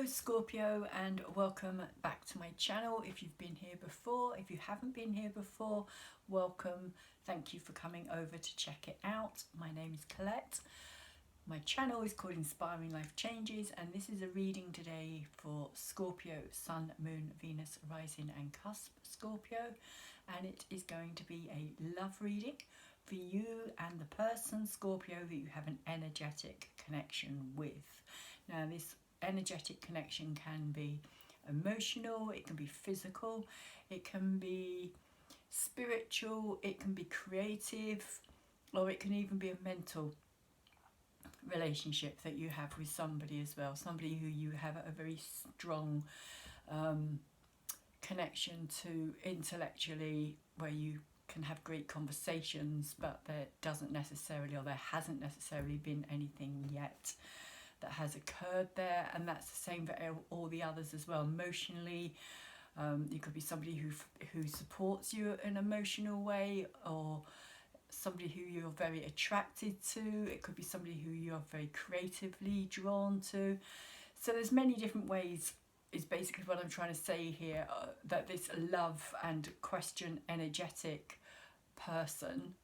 Scorpio, and welcome back to my channel. If you've been here before, if you haven't been here before, welcome. Thank you for coming over to check it out. My name is Colette. My channel is called Inspiring Life Changes, and this is a reading today for Scorpio, Sun, Moon, Venus, Rising and Cusp Scorpio, and it is going to be a love reading for you and the person, Scorpio, that you have an energetic connection with. Now, this energetic connection can be emotional, it can be physical, it can be spiritual, it can be creative, or it can even be a mental relationship that you have with somebody as well, somebody who you have a very strong connection to intellectually, where you can have great conversations, but there doesn't necessarily, or there hasn't necessarily been anything yet that has occurred there. And that's the same for all the others as well. Emotionally, you could be somebody who supports you in an emotional way, or somebody who you're very attracted to. It could be somebody who you're very creatively drawn to. So there's many different ways, is basically what I'm trying to say here, that this love and question energetic person,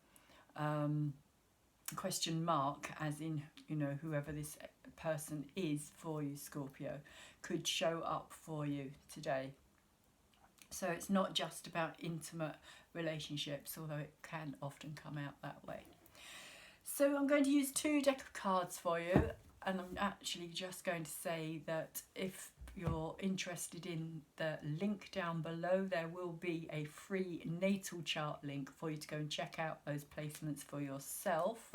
question mark, as in, you know, whoever this person is for you, Scorpio, could show up for you today. So it's not just about intimate relationships, although it can often come out that way. So I'm going to use two deck of cards for you, and I'm actually just going to say that if you're interested in the link down below, there will be a free natal chart link for you to go and check out those placements for yourself.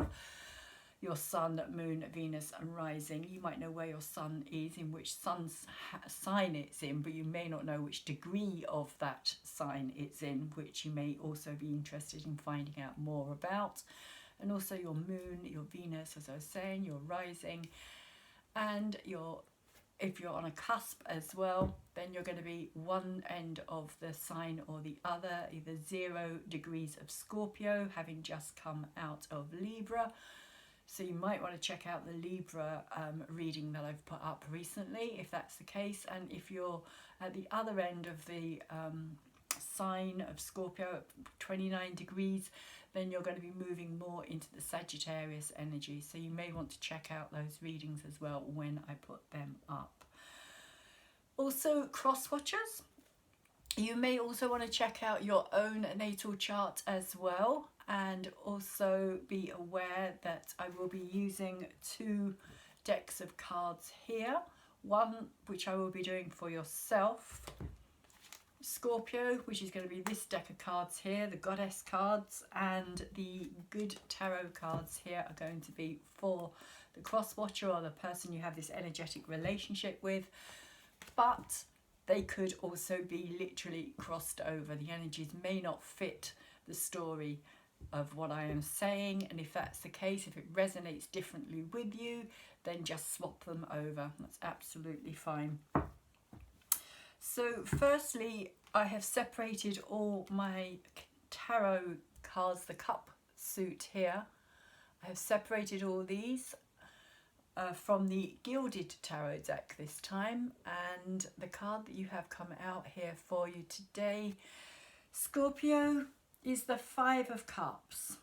Your Sun, Moon, Venus and Rising. You might know where your Sun is, in which sign it's in, but you may not know which degree of that sign it's in, which you may also be interested in finding out more about. And also your Moon, your Venus, as I was saying, your Rising, and if you're on a cusp as well, then you're going to be one end of the sign or the other, either 0 degrees of Scorpio, having just come out of Libra. So you might want to check out the Libra reading that I've put up recently, if that's the case. And if you're at the other end of the sign of Scorpio at 29 degrees, then you're going to be moving more into the Sagittarius energy. So you may want to check out those readings as well when I put them up. Also, cross watchers, you may also want to check out your own natal chart as well, and also be aware that I will be using 2 decks of cards here. One which I will be doing for yourself, Scorpio, which is going to be this deck of cards here, the Goddess cards, and the Good Tarot cards here are going to be for the cross watcher, or the person you have this energetic relationship with, but they could also be literally crossed over. The energies may not fit the story of what I am saying, and if that's the case, if it resonates differently with you, then just swap them over. That's absolutely fine. So firstly, I have separated all my tarot cards, the cup suit here. I have separated all these from the Gilded Tarot deck this time, and the card that you have come out here for you today, Scorpio, is the 5 of Cups.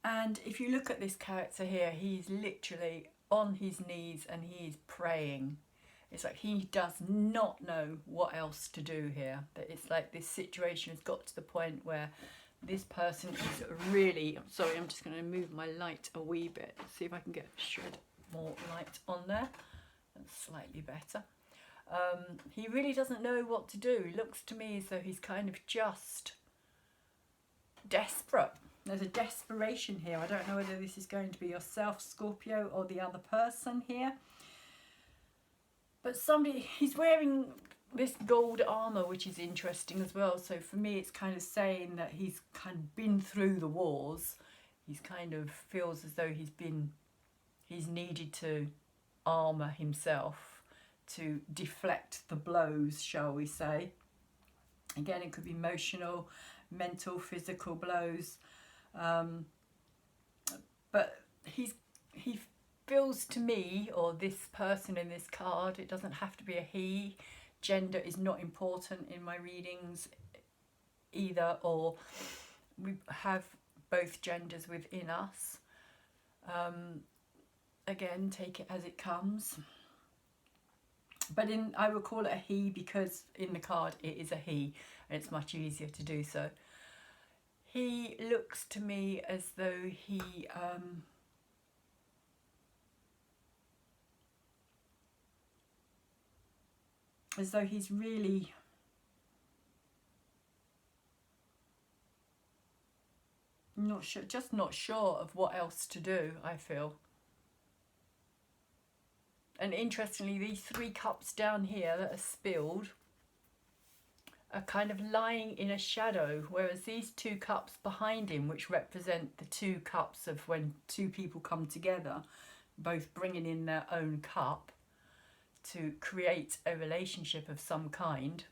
And if you look at this character here, he's literally on his knees and he is praying. It's like he does not know what else to do here. That it's like this situation has got to the point where this person is really, sorry, I'm just going to move my light a wee bit, see if I can get a shred more light on there. That's slightly better. He really doesn't know what to do. He looks to me as though he's kind of just desperate. There's a desperation here. I don't know whether this is going to be yourself, Scorpio, or the other person here. But he's wearing this gold armor, which is interesting as well. So for me, it's kind of saying that he's kind of been through the wars. He's kind of feels as though he's needed to armor himself to deflect the blows, shall we say. Again, it could be emotional, mental, physical blows. But he feels to me, or this person in this card, it doesn't have to be a he. Gender is not important in my readings either, or we have both genders within us. Again, take it as it comes. But I will call it a he because in the card it is a he, and it's much easier to do so. He looks to me as though he's really not sure, just not sure of what else to do, I feel. And interestingly, these 3 cups down here that are spilled are kind of lying in a shadow, whereas these 2 cups behind him, which represent the 2 cups of when 2 people come together, both bringing in their own cup to create a relationship of some kind,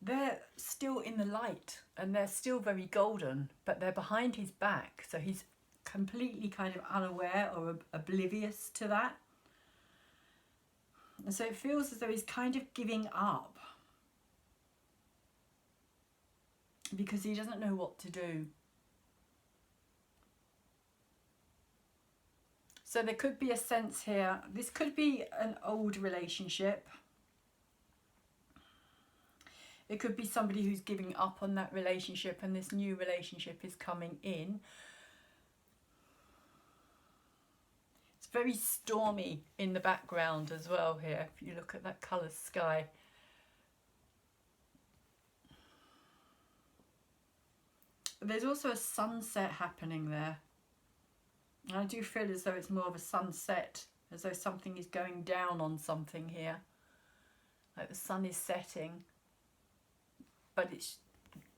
they're still in the light and they're still very golden, but they're behind his back, so he's completely kind of unaware or oblivious to that. And so it feels as though he's kind of giving up because he doesn't know what to do. So there could be a sense here, this could be an old relationship. It could be somebody who's giving up on that relationship and this new relationship is coming in. It's very stormy in the background as well here, if you look at that colour sky. There's also a sunset happening there. And I do feel as though it's more of a sunset, as though something is going down on something here. Like the sun is setting, but it's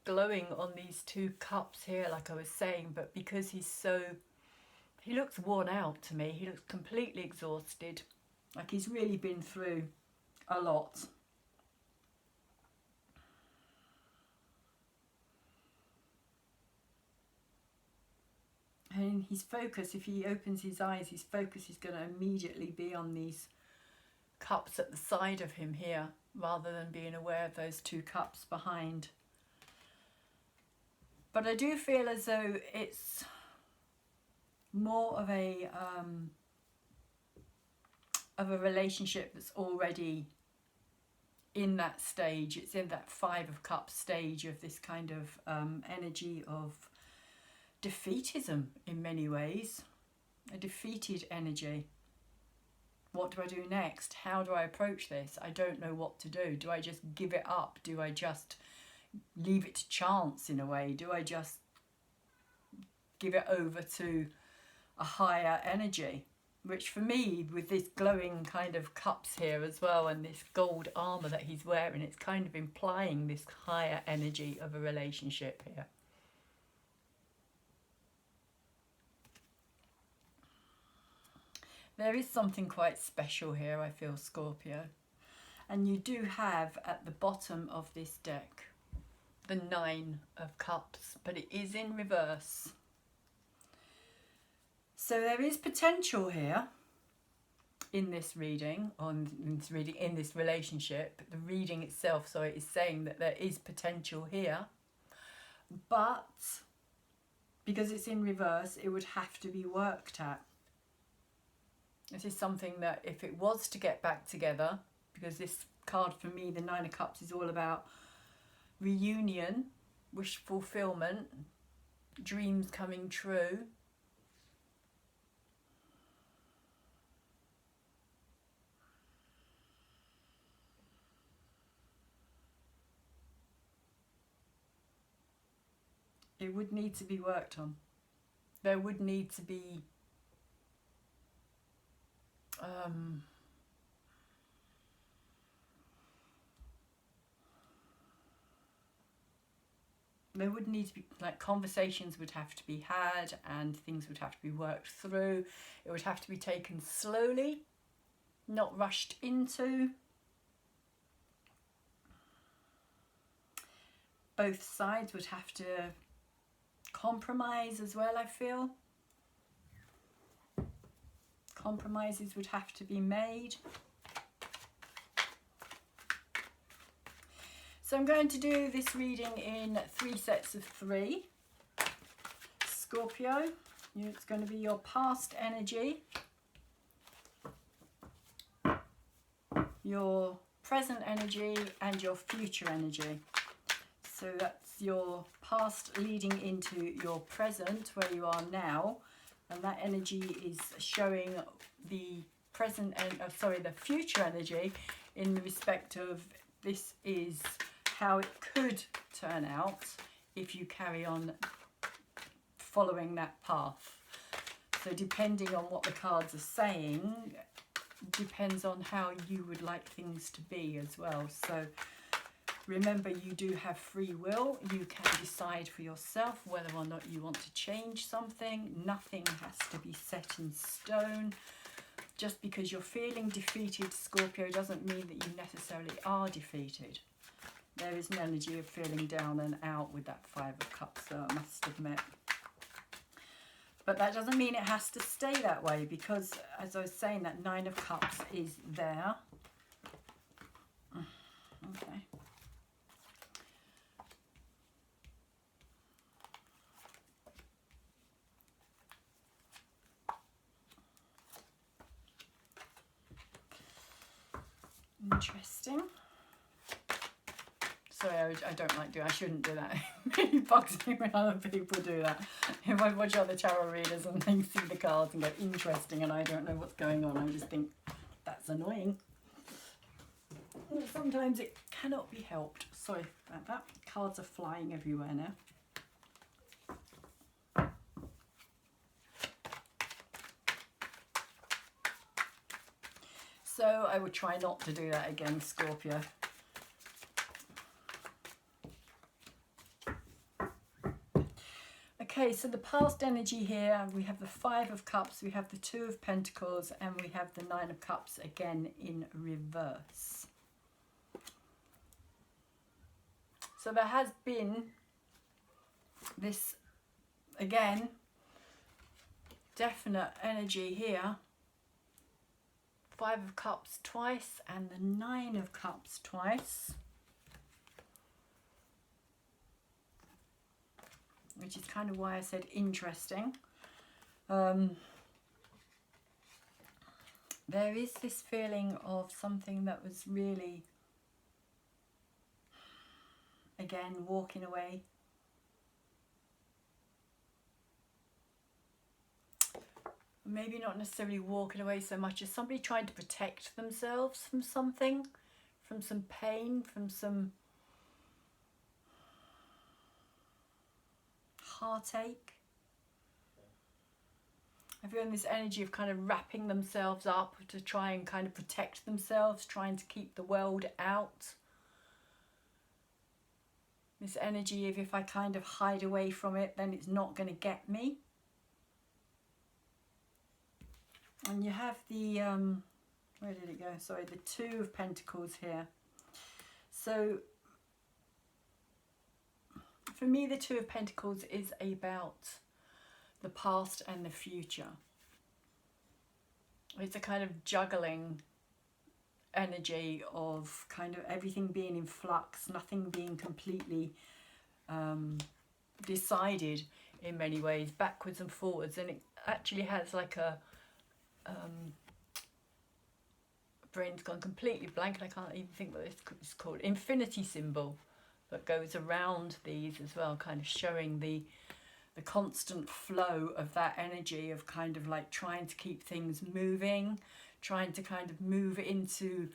glowing on these 2 cups here, like I was saying. But because he looks worn out to me. He looks completely exhausted, like he's really been through a lot. And his focus, if he opens his eyes, his focus is going to immediately be on these cups at the side of him here, rather than being aware of those 2 cups behind. But I do feel as though it's more of a relationship that's already in that stage. It's in that 5 of Cups stage of this kind of energy of defeatism in many ways, a defeated energy. What do I do next? How do I approach this? I don't know what to do. Do I just give it up? Do I just leave it to chance in a way? Do I just give it over to a higher energy? Which for me, with this glowing kind of cups here as well and this gold armour that he's wearing, it's kind of implying this higher energy of a relationship here. There is something quite special here, I feel, Scorpio. And you do have at the bottom of this deck the 9 of Cups, but it is in reverse. So there is potential here in this reading, in this relationship. The reading itself, so it is saying that there is potential here, but because it's in reverse, it would have to be worked at. This is something that if it was to get back together, because this card for me, the 9 of Cups, is all about reunion, wish fulfillment, dreams coming true. It would need to be worked on. There would need to be there would need to be, like, conversations would have to be had and things would have to be worked through. It would have to be taken slowly, not rushed into. Both sides would have to compromise as well, I feel. compromises would have to be made. So I'm going to do this reading in 3 sets of 3. Scorpio, it's going to be your past energy, your present energy, and your future energy. So that's your past leading into your present, where you are now, and that energy is showing the present and the future energy in the respect of this is how it could turn out if you carry on following that path. So depending on what the cards are saying, depends on how you would like things to be as well. So remember, you do have free will. You can decide for yourself whether or not you want to change something. Nothing has to be set in stone. Just because you're feeling defeated, Scorpio, doesn't mean that you necessarily are defeated. There is an energy of feeling down and out with that 5 of Cups, I must admit. But that doesn't mean it has to stay that way, because as I was saying, that 9 of Cups is there. Okay. Interesting. Sorry, I don't like doing. I shouldn't do that. It really bugs me when other people do that. If I watch other tarot readers and they see the cards and go interesting, and I don't know what's going on, I just think that's annoying. Sometimes it cannot be helped. Sorry about that. Cards are flying everywhere now. So I will try not to do that again, Scorpio. Okay, so the past energy here, we have the 5 of Cups, we have the 2 of Pentacles, and we have the 9 of Cups again in reverse. So there has been this, again, definite energy here. 5 of Cups twice and the 9 of Cups twice. Which is kind of why I said interesting. There is this feeling of something that was really, again, walking away. Maybe not necessarily walking away so much as somebody trying to protect themselves from something, from some pain, from some heartache. I feel in this energy of kind of wrapping themselves up to try and kind of protect themselves, trying to keep the world out. This energy of if I kind of hide away from it, then it's not going to get me. And you have the, where did it go? Sorry, the 2 of Pentacles here. So for me, the 2 of Pentacles is about the past and the future. It's a kind of juggling energy of kind of everything being in flux, nothing being completely decided in many ways, backwards and forwards. And it actually has like a brain's gone completely blank and I can't even think what it's called. Infinity symbol that goes around these as well, kind of showing the constant flow of that energy of kind of like trying to keep things moving, trying to kind of move into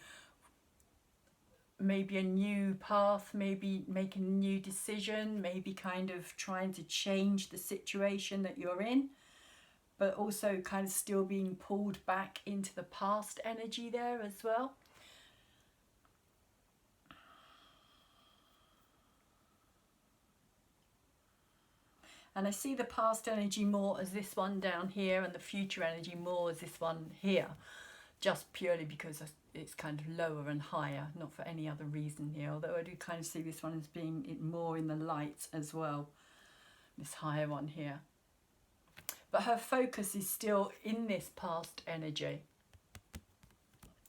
maybe a new path, maybe making a new decision, maybe kind of trying to change the situation that you're in, but also kind of still being pulled back into the past energy there as well. And I see the past energy more as this one down here and the future energy more as this one here, just purely because it's kind of lower and higher, not for any other reason here, although I do kind of see this one as being more in the light as well, this higher one here. But her focus is still in this past energy.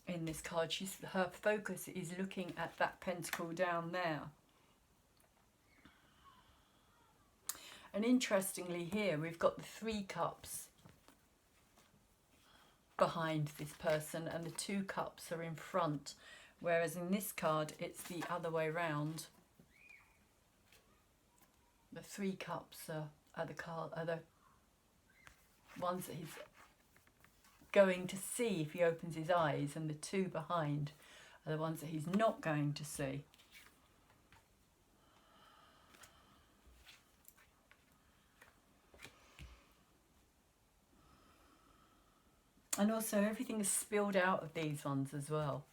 In this card, her focus is looking at that pentacle down there. And interestingly here, we've got the 3 cups behind this person and the 2 cups are in front. Whereas in this card, it's the other way round. The 3 cups are the ones that he's going to see if he opens his eyes, and the 2 behind are the ones that he's not going to see. And also everything is spilled out of these ones as well.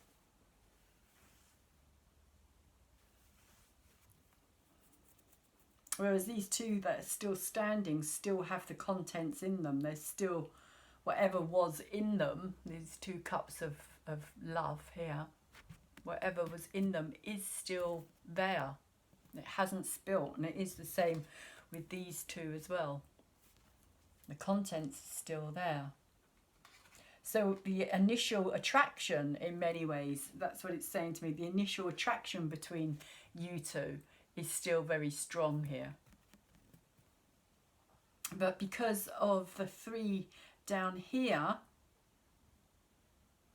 Whereas these 2 that are still standing still have the contents in them. There's still whatever was in them. These 2 cups of love here. Whatever was in them is still there. It hasn't spilt. And it is the same with these 2 as well. The contents are still there. So the initial attraction, in many ways, that's what it's saying to me. The initial attraction between you 2 is still very strong here. But because of the 3 down here,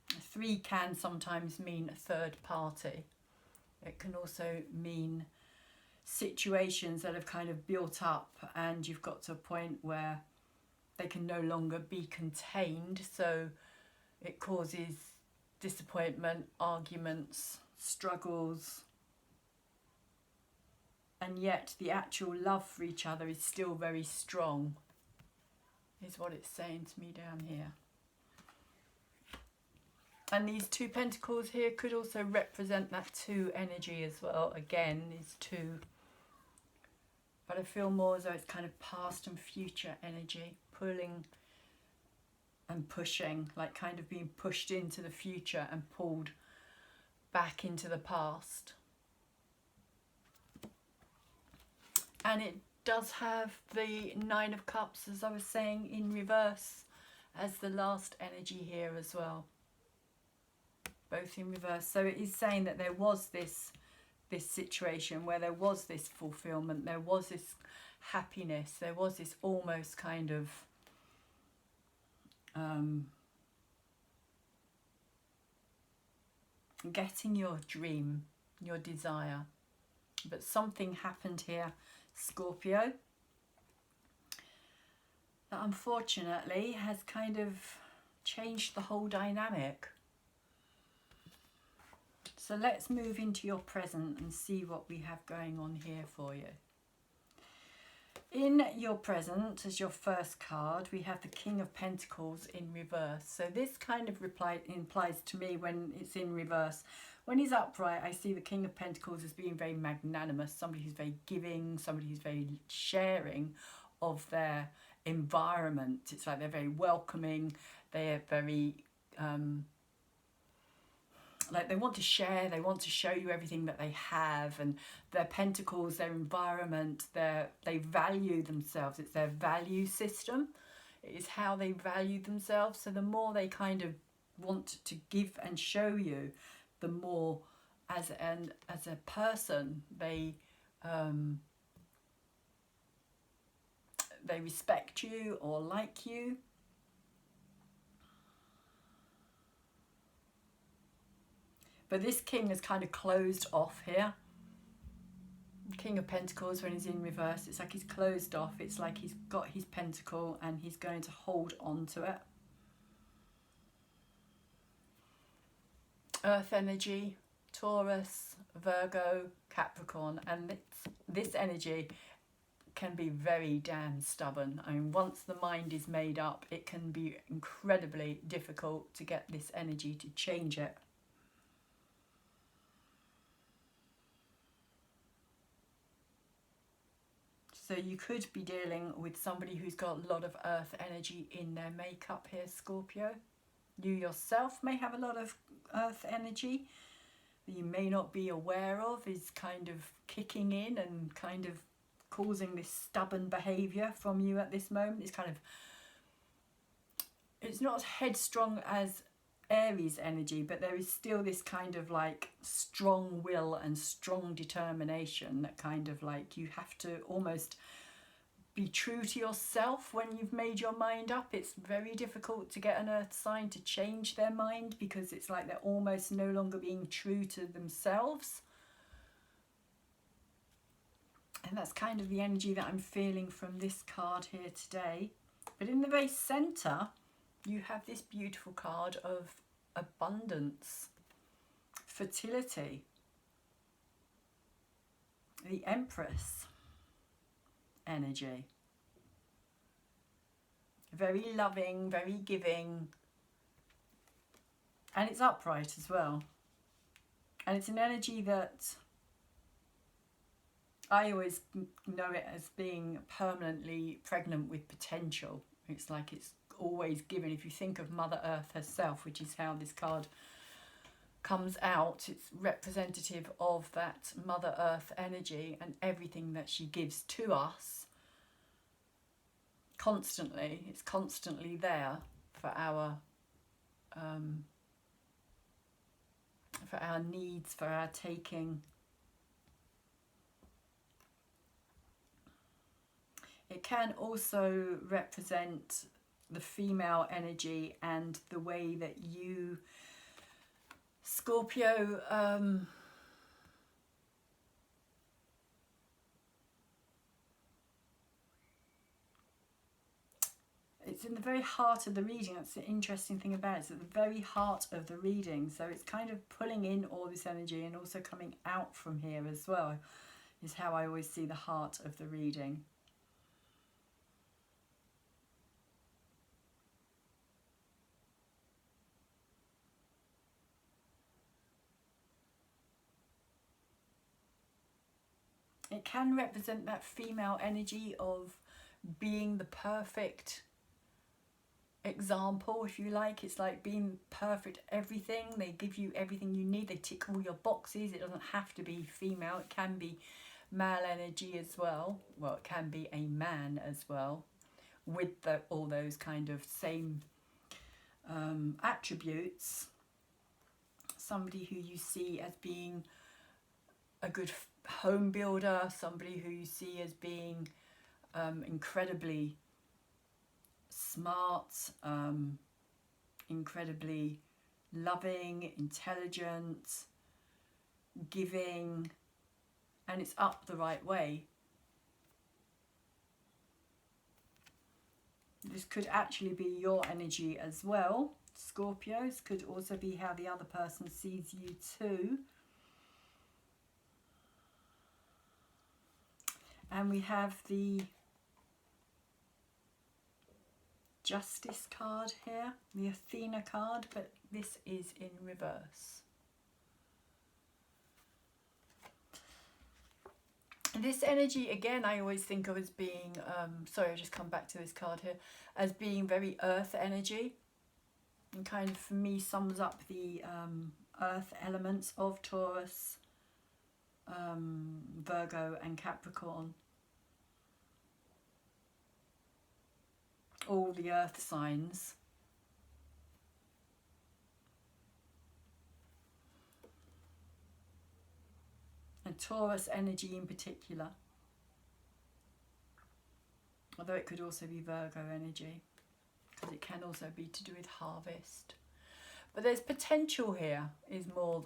3 can sometimes mean a third party. It can also mean situations that have kind of built up and you've got to a point where they can no longer be contained, so it causes disappointment, arguments, struggles, and yet the actual love for each other is still very strong, is what it's saying to me down here. And these 2 pentacles here could also represent that 2 energy as well. Again, these 2. But I feel more as though it's kind of past and future energy, pulling and pushing, like kind of being pushed into the future and pulled back into the past. And it does have the 9 of Cups, as I was saying, in reverse as the last energy here as well. Both in reverse. So it is saying that there was this situation where there was this fulfillment, there was this happiness, there was this almost kind of getting your dream, your desire. But something happened here, Scorpio, that unfortunately has kind of changed the whole dynamic. So let's move into your present and see what we have going on here for you. In your present, as your first card, we have the King of Pentacles in reverse. So this kind of implies to me, when it's in reverse, when he's upright, I see the King of Pentacles as being very magnanimous, somebody who's very giving, somebody who's very sharing of their environment. It's like they're very welcoming, they're very like they want to share, they want to show you everything that they have, and their pentacles, their environment, they value themselves. It's their value system. It is how they value themselves. So the more they kind of want to give and show you, the more as a person they respect you or like you. But this king is kind of closed off here. King of Pentacles, when he's in reverse, it's like he's closed off. It's like he's got his pentacle and he's going to hold on to it. Earth energy, Taurus, Virgo, Capricorn, and this energy can be very damn stubborn. I mean, once the mind is made up, it can be incredibly difficult to get this energy to change it. So you could be dealing with somebody who's got a lot of earth energy in their makeup here, Scorpio. You yourself may have a lot of earth energy that you may not be aware of is kind of kicking in and kind of causing this stubborn behaviour from you at this moment. It's kind of it's not as headstrong as Aries energy, but there is still this kind of like strong will and strong determination that kind of like you have to almost be true to yourself when you've made your mind up. It's very difficult to get an earth sign to change their mind because it's like they're almost no longer being true to themselves. And that's kind of the energy that I'm feeling from this card here today. But in the very centre, you have this beautiful card of abundance, fertility, the Empress energy. Very loving, very giving, and it's upright as well. And it's an energy that I always know it as being permanently pregnant with potential. It's like it's always given. If you think of Mother Earth herself, which is how this card comes out, it's representative of that Mother Earth energy and everything that she gives to us constantly. It's constantly there for our needs, for our taking. It can also represent the female energy and the way that you, Scorpio, it's in the very heart of the reading. That's the interesting thing about it. It's at the very heart of the reading. So it's kind of pulling in all this energy and also coming out from here as well, is how I always see the heart of the reading. It can represent that female energy of being the perfect example, if you like. It's like being perfect everything. They give you everything you need. They tick all your boxes. It doesn't have to be female. It can be male energy as well. Well, it can be a man as well, with all those kind of same attributes. Somebody who you see as being a good home builder, somebody who you see as being incredibly smart, incredibly loving, intelligent, giving, and it's up the right way. This could actually be your energy as well, Scorpios. Could also be how the other person sees you too. And we have the Justice card here, the Athena card, but this is in reverse. And this energy, again, I always think of as being, sorry, I'll just come back to this card here, as being very earth energy. And kind of, for me, sums up the earth elements of Taurus, Virgo and Capricorn. All the earth signs. And Taurus energy in particular. Although it could also be Virgo energy, because it can also be to do with harvest. But there's potential here, is more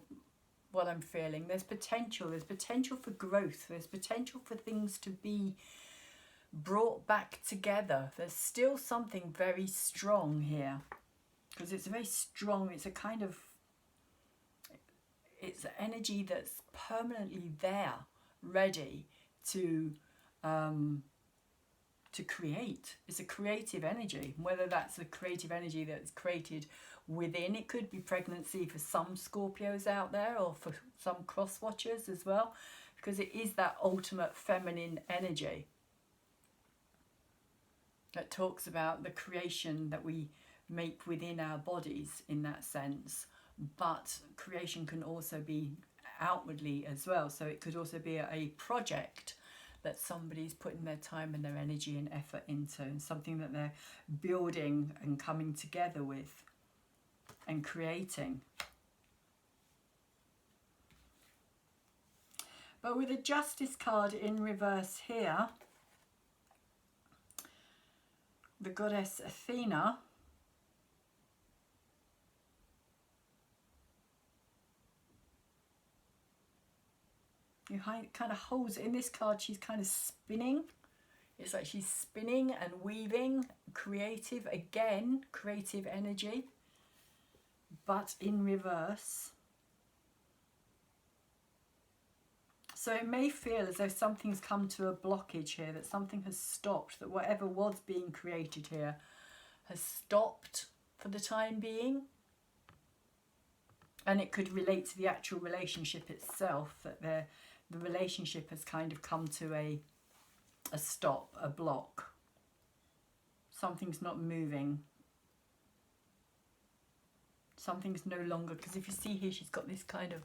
what I'm feeling. There's potential for growth, there's potential for things to be brought back together. There's still something very strong here, because it's a very strong, it's a kind of, it's energy that's permanently there, ready to create. It's a creative energy, whether that's a creative energy that's created within. It could be pregnancy for some Scorpios out there, or for some cross watchers as well, because it is that ultimate feminine energy that talks about the creation that we make within our bodies in that sense. But creation can also be outwardly as well. So it could also be a project that somebody's putting their time and their energy and effort into, and something that they're building and coming together with and creating. But with the Justice card in reverse here, the goddess Athena, you kind of holds, in this card she's kind of spinning. It's like she's spinning and weaving, creative, again, creative energy, but in reverse. So it may feel as though something's come to a blockage here, that something has stopped, that whatever was being created here has stopped for the time being. And it could relate to the actual relationship itself, that the relationship has kind of come to a stop, a block. Something's not moving. Something's no longer, because if you see here, she's got this kind of,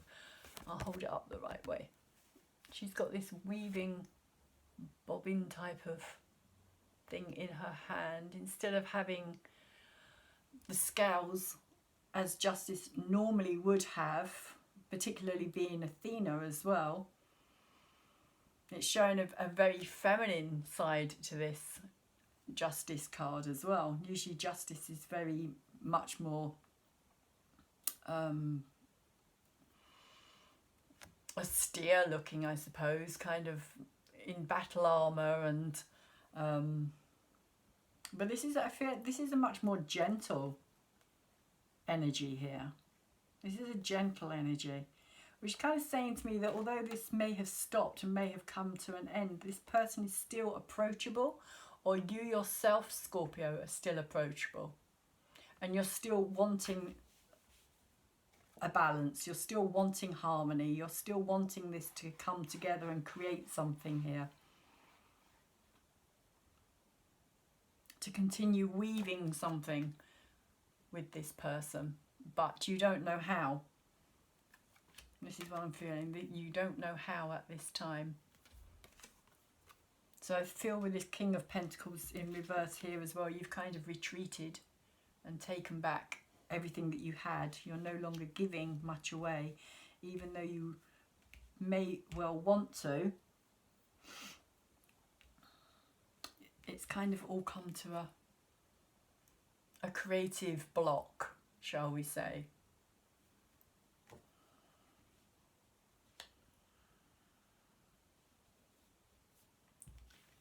I'll hold it up the right way. She's got this weaving, bobbin type of thing in her hand. Instead of having the scales as Justice normally would have, particularly being Athena as well, it's showing a very feminine side to this Justice card as well. Usually Justice is very much more austere looking, I suppose, kind of in battle armor, and but this is, I feel this is a much more gentle energy here. This is a gentle energy, which is kind of saying to me that although this may have stopped and may have come to an end, this person is still approachable, or you yourself, Scorpio, are still approachable, and you're still wanting a balance, you're still wanting harmony, you're still wanting this to come together and create something here, to continue weaving something with this person, but you don't know how. This is what I'm feeling, that you don't know how at this time. So I feel with this King of Pentacles in reverse here as well, you've kind of retreated and taken back everything that you had. You're no longer giving much away, even though you may well want to. It's kind of all come to a creative block, shall we say.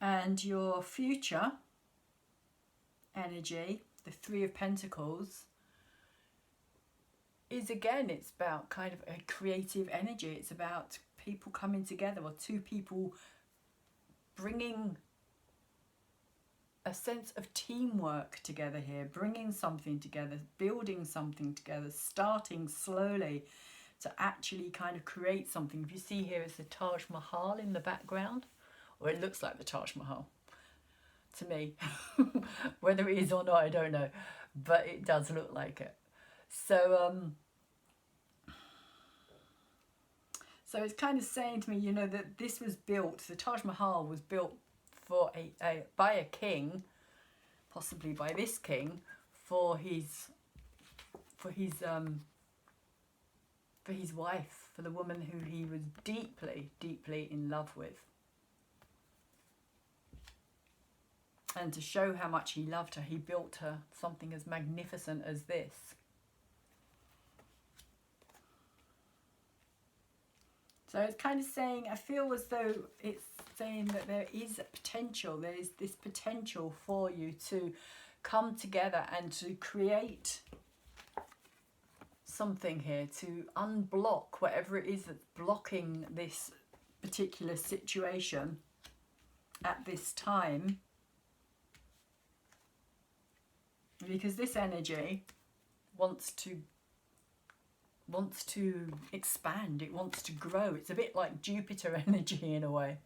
And your future energy, the Three of Pentacles, is again, it's about kind of a creative energy. It's about people coming together, or two people bringing a sense of teamwork together here, bringing something together, building something together, starting slowly to actually kind of create something. If you see here, it's the Taj Mahal in the background, or it looks like the Taj Mahal to me. Whether it is or not, I don't know, but it does look like it. So so it's kind of saying to me, you know, that this was built, the Taj Mahal was built for by a king, possibly by this king, for his wife, for the woman who he was deeply, deeply in love with. And to show how much he loved her, he built her something as magnificent as this. So it's kind of saying, I feel as though it's saying that there is a potential, there is this potential for you to come together and to create something here, to unblock whatever it is that's blocking this particular situation at this time. Because this energy wants to expand, it wants to grow. It's a bit like Jupiter energy in a way.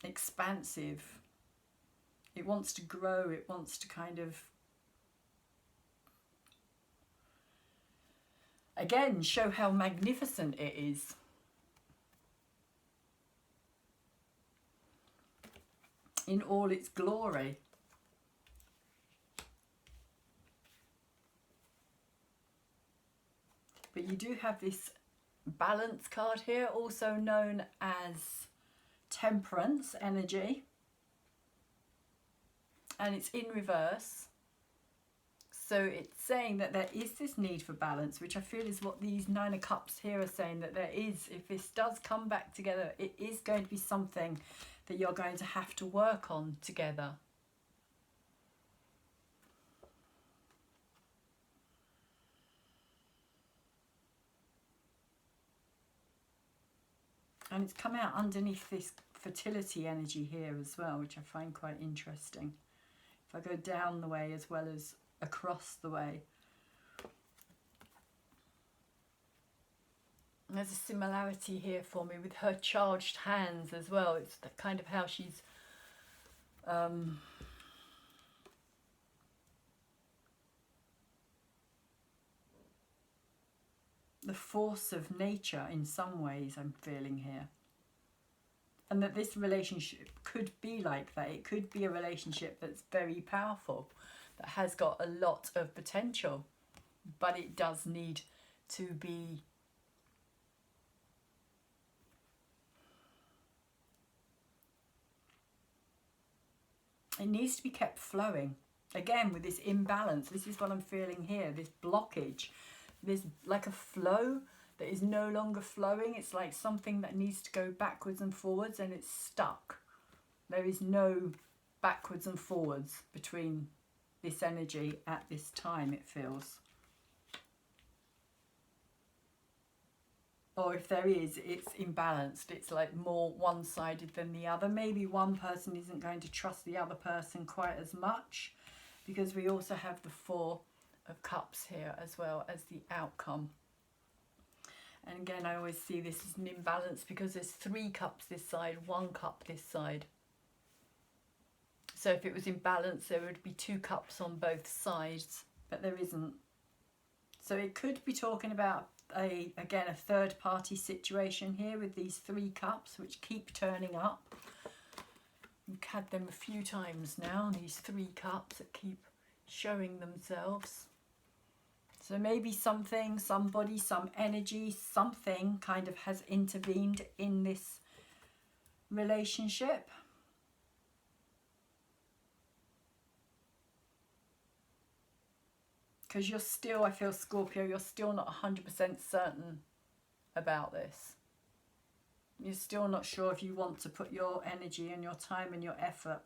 Expansive. It wants to grow, it wants to kind of, again, show how magnificent it is. in all its glory. But you do have this balance card here, also known as temperance energy, and it's in reverse. So it's saying that there is this need for balance, which I feel is what these Nine of Cups here are saying, that there is, if this does come back together, it is going to be something that you're going to have to work on together. And it's come out underneath this fertility energy here as well, which I find quite interesting. If I go down the way as well as across the way. And there's a similarity here for me with her charged hands as well. It's the kind of how she's the force of nature in some ways I'm feeling here. And that this relationship could be like that. It could be a relationship that's very powerful, that has got a lot of potential, but it does need to be kept flowing. Again, with this imbalance, this is what I'm feeling here, this blockage. There's like a flow that is no longer flowing. It's like something that needs to go backwards and forwards, and it's stuck. There is no backwards and forwards between this energy at this time, it feels. Or if there is, it's imbalanced. It's like more one-sided than the other. Maybe one person isn't going to trust the other person quite as much, because we also have the Four of Cups here as well as the outcome. And again, I always see this as an imbalance because there's 3 cups this side, 1 cup this side. So if it was in balance, there would be 2 cups on both sides, but there isn't. So it could be talking about again a third party situation here with these 3 cups which keep turning up. We've had them a few times now, these 3 cups that keep showing themselves. So maybe something, somebody, some energy, something kind of has intervened in this relationship. Because you're still, I feel, Scorpio, you're still not 100% certain about this. You're still not sure if you want to put your energy and your time and your effort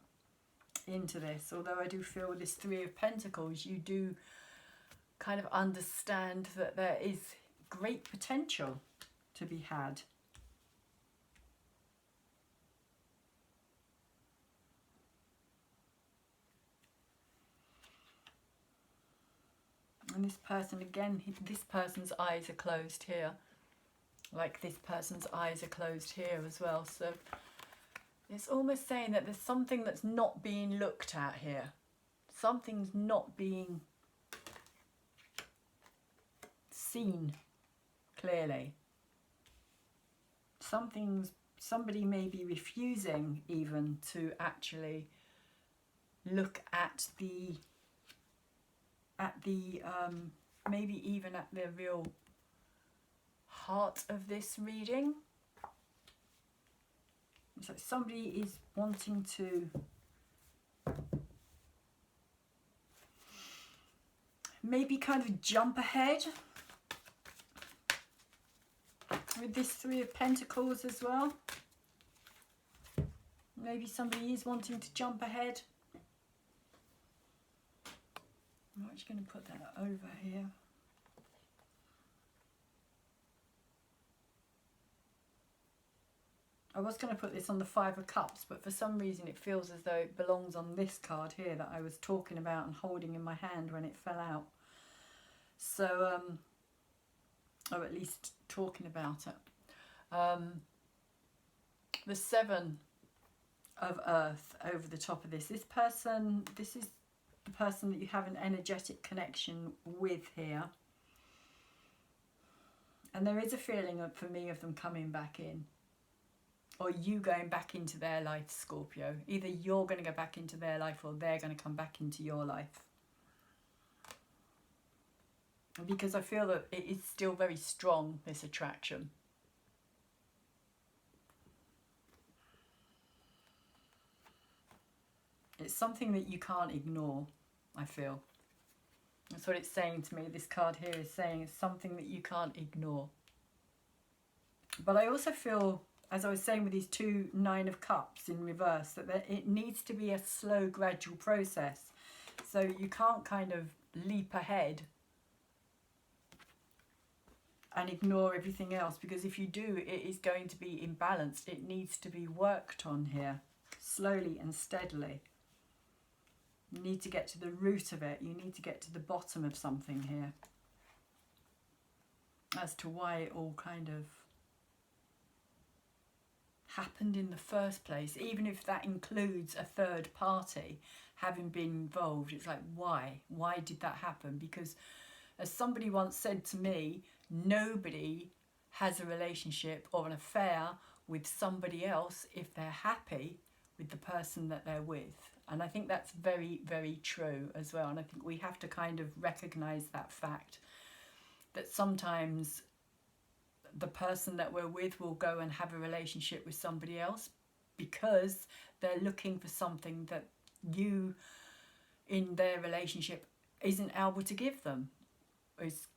into this. Although I do feel with this 3 of Pentacles, you do kind of understand that there is great potential to be had. And this person, again, this person's eyes are closed here. Like this person's eyes are closed here as well. So it's almost saying that there's something that's not being looked at here. Something's not being seen clearly. Somebody may be refusing even to actually look at the maybe even at the real heart of this reading. It's like somebody is wanting to maybe kind of jump ahead with this 3 of Pentacles as well. Maybe somebody is wanting to jump ahead. I'm actually going to put that over here. I was going to put this on the 5 of Cups, but for some reason it feels as though it belongs on this card here that I was talking about and holding in my hand when it fell out. So, or at least talking about it. The 7 of Earth over the top of this. This person, this is the person that you have an energetic connection with here. And there is a feeling for me of them coming back in. or you going back into their life, Scorpio. Either you're going to go back into their life or they're going to come back into your life. Because I feel that it is still very strong, this attraction. It's something that you can't ignore, I feel. That's what it's saying to me. This card here is saying it's something that you can't ignore. But I also feel, as I was saying with these two Nine of Cups in reverse, that it needs to be a slow, gradual process. So you can't kind of leap ahead and ignore everything else, because if you do, it is going to be imbalanced. It needs to be worked on here, slowly and steadily. You need to get to the root of it. You need to get to the bottom of something here, as to why it all kind of happened in the first place. Even if that includes a third party having been involved, it's like, why did that happen? Because as somebody once said to me, nobody has a relationship or an affair with somebody else if they're happy with the person that they're with. And I think that's very, very true as well. And I think we have to kind of recognize that fact, that sometimes the person that we're with will go and have a relationship with somebody else because they're looking for something that you in their relationship isn't able to give them, is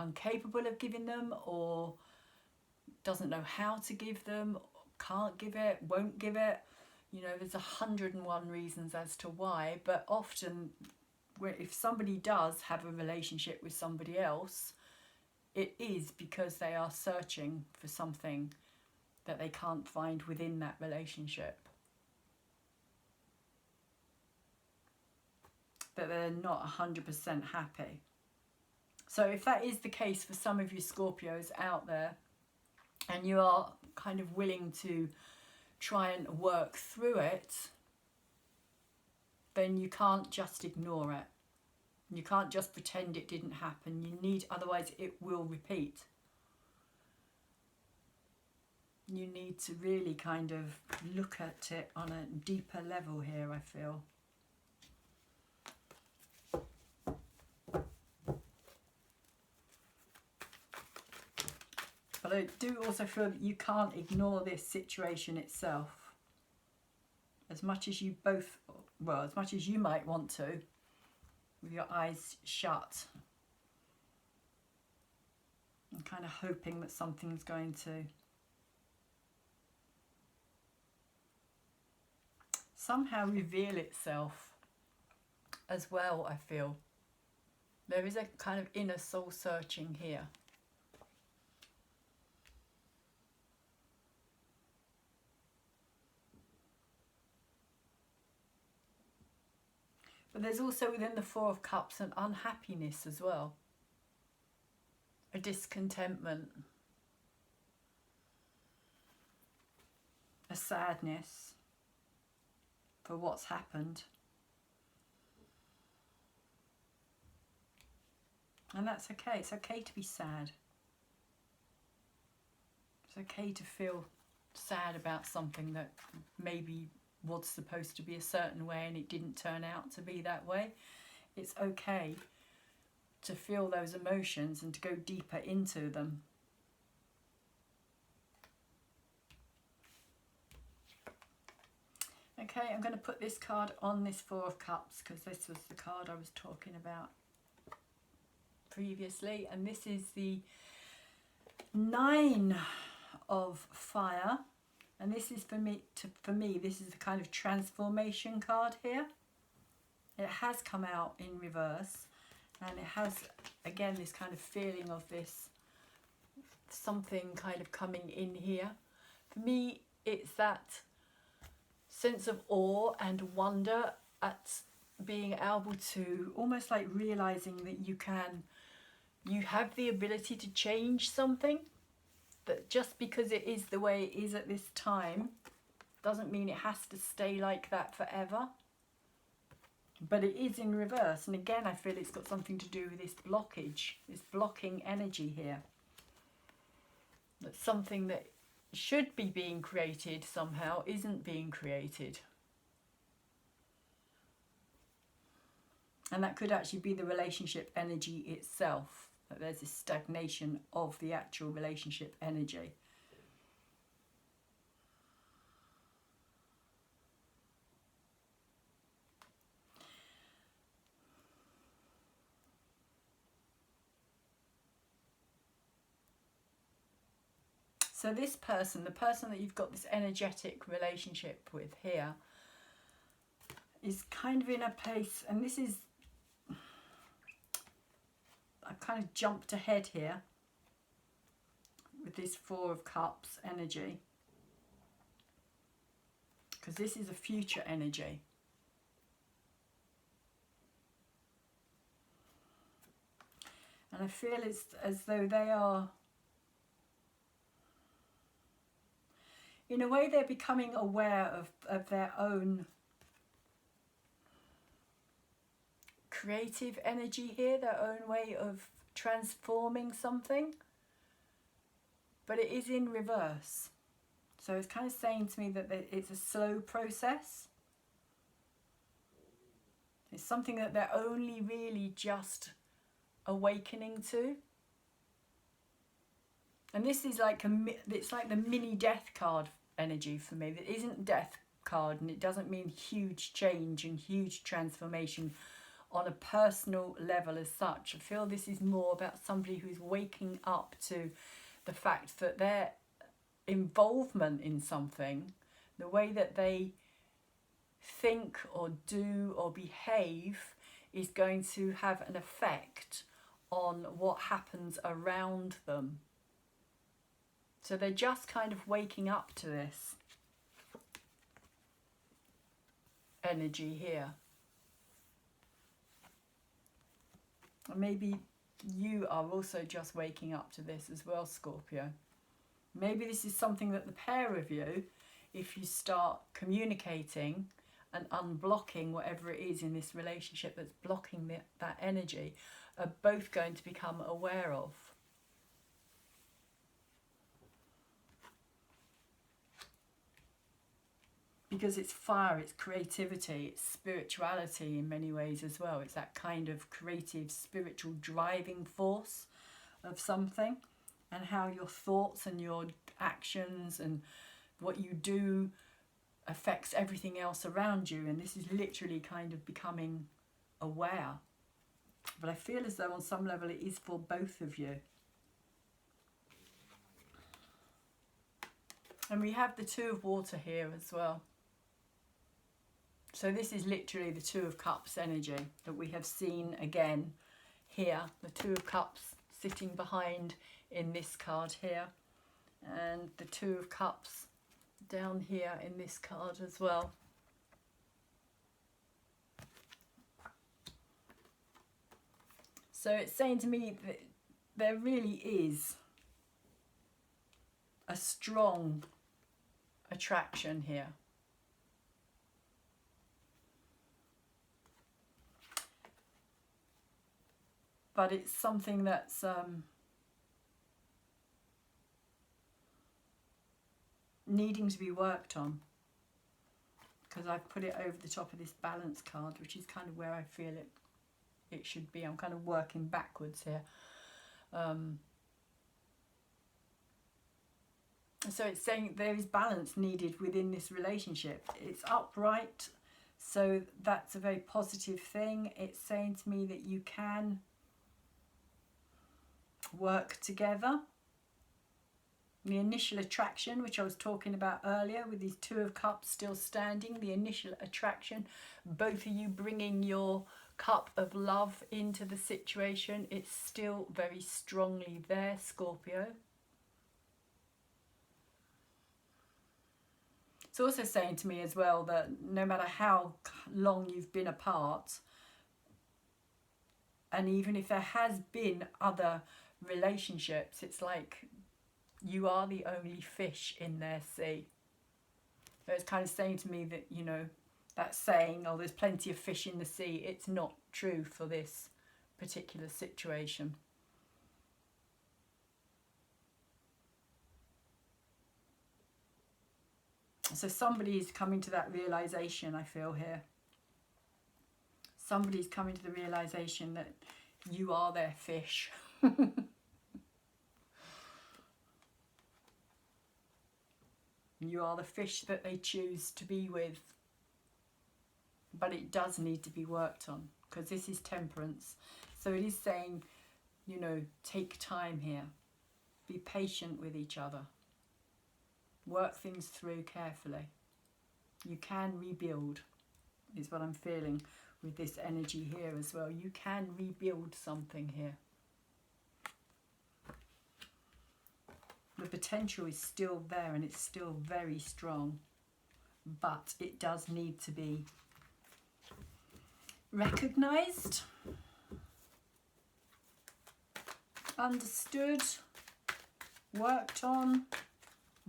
incapable of giving them, or doesn't know how to give them, can't give it, won't give it. You know, there's 101 reasons as to why, but often if somebody does have a relationship with somebody else, it is because they are searching for something that they can't find within that relationship, that they're not 100% happy. So if that is the case for some of you Scorpios out there, and you are kind of willing to try and work through it, then you can't just ignore it. You can't just pretend it didn't happen. You need, otherwise it will repeat. You need to really kind of look at it on a deeper level here, I feel. But I do also feel that you can't ignore this situation itself. As much as you both, well, as much as you might want to, with your eyes shut, and kind of hoping that something's going to somehow reveal itself as well, I feel. There is a kind of inner soul searching here. But there's also within the Four of Cups an unhappiness as well. A discontentment. A sadness for what's happened. And that's okay. It's okay to be sad. It's okay to feel sad about something that maybe was supposed to be a certain way and it didn't turn out to be that way. It's okay to feel those emotions and to go deeper into them. Okay, I'm going to put this card on this Four of Cups because this was the card I was talking about previously, and this is the Nine of Fire. And this is for me, this is the kind of transformation card here. It has come out in reverse, and it has, again, this kind of feeling of this, something kind of coming in here. For me, it's that sense of awe and wonder at being able to, almost like realizing that you have the ability to change something. That just because it is the way it is at this time doesn't mean it has to stay like that forever. But it is in reverse. And again, I feel it's got something to do with this blockage, this blocking energy here. That's something that should be being created somehow isn't being created. And that could actually be the relationship energy itself, that there's this stagnation of the actual relationship energy. So this person, the person that you've got this energetic relationship with here, is kind of in a place, and this is, I kind of jumped ahead here with this Four of Cups energy, because this is a future energy. And I feel it's as though they are, in a way, they're becoming aware of their own creative energy here, their own way of transforming something. But it is in reverse. So it's kind of saying to me that it's a slow process. It's something that they're only really just awakening to. And this is like it's like the mini death card energy for me. It isn't death card, and it doesn't mean huge change and huge transformation on a personal level as such. I feel this is more about somebody who's waking up to the fact that their involvement in something, the way that they think or do or behave, is going to have an effect on what happens around them. So they're just kind of waking up to this energy here. And maybe you are also just waking up to this as well, Scorpio. Maybe this is something that the pair of you, if you start communicating and unblocking whatever it is in this relationship that's blocking that energy, are both going to become aware of. Because it's fire, it's creativity, it's spirituality in many ways as well. It's that kind of creative, spiritual driving force of something, and how your thoughts and your actions and what you do affects everything else around you. And this is literally kind of becoming aware. But I feel as though on some level it is for both of you. And we have the Two of Water here as well. So this is literally the Two of Cups energy that we have seen again here. The Two of Cups sitting behind in this card here. And the Two of Cups down here in this card as well. So it's saying to me that there really is a strong attraction here. But it's something that's needing to be worked on, because I've put it over the top of this balance card, which is kind of where I feel it should be. I'm kind of working backwards here. So it's saying there is balance needed within this relationship. It's upright, so that's a very positive thing. It's saying to me that you can work together. The initial attraction, which I was talking about earlier, with these Two of Cups still standing, the initial attraction, both of you bringing your cup of love into the situation, it's still very strongly there, Scorpio. It's also saying to me as well that no matter how long you've been apart, and even if there has been other relationships, it's like you are the only fish in their sea. So it's kind of saying to me that, you know, that saying, oh, there's plenty of fish in the sea, it's not true for this particular situation. So somebody is coming to that realization, I feel here. Somebody's coming to the realization that you are their fish. You are the fish that they choose to be with. But it does need to be worked on, because this is temperance. So it is saying, you know, take time here. Be patient with each other. Work things through carefully. You can rebuild, is what I'm feeling with this energy here as well. You can rebuild something here. The potential is still there and it's still very strong, but it does need to be recognized, understood, worked on,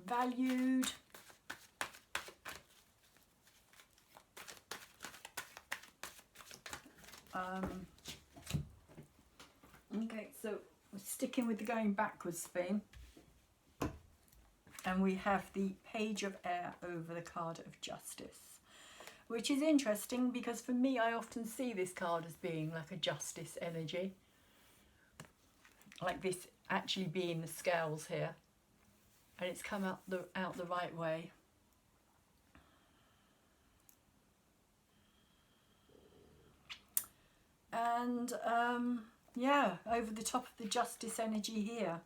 valued. Okay, so we're sticking with the going backwards theme. And we have the Page of Air over the card of Justice, which is interesting because for me, I often see this card as being like a justice energy. Like this actually being the scales here. And it's come out the right way. And yeah, over the top of the Justice energy here.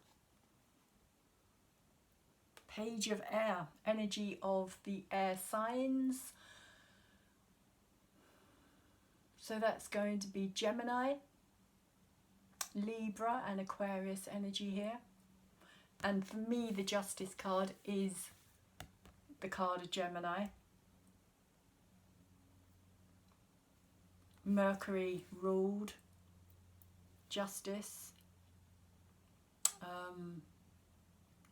Page of Air, energy of the air signs. So that's going to be Gemini, Libra and Aquarius energy here. And for me, the Justice card is the card of Gemini. Mercury ruled justice.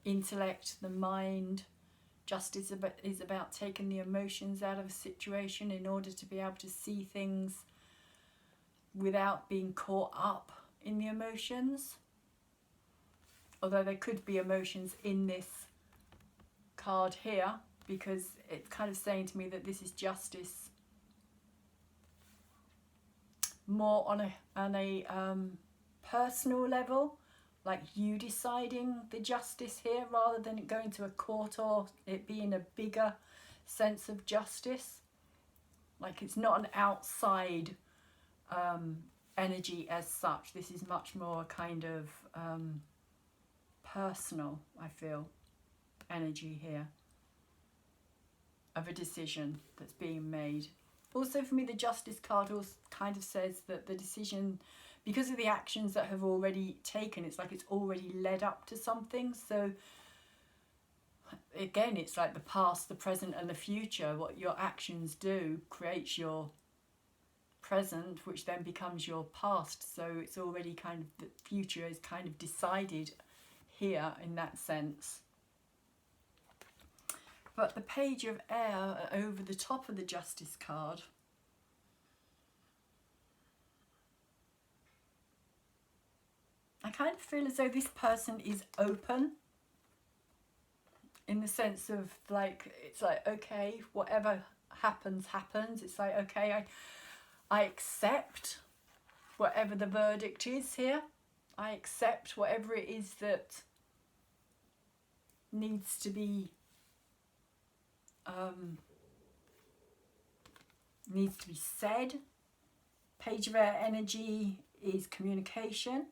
Intellect, the mind. Justice is about taking the emotions out of a situation in order to be able to see things without being caught up in the emotions. Although there could be emotions in this card here, because it's kind of saying to me that this is justice more on a personal level. Like you deciding the justice here rather than it going to a court or it being a bigger sense of justice. Like it's not an outside energy as such. This is much more a kind of personal, I feel, energy here of a decision that's being made. Also for me, the Justice card also kind of says that the decision, because of the actions that have already taken, it's like it's already led up to something. So again, it's like the past, the present and the future. What your actions do creates your present, which then becomes your past. So it's already kind of, the future is kind of decided here in that sense. But the Page of Air over the top of the Justice card, I kind of feel as though this person is open, in the sense of like, it's like, okay, whatever happens, happens. It's like, okay, I accept whatever the verdict is here. I accept whatever it is that needs to be said. Page of Air energy is communication.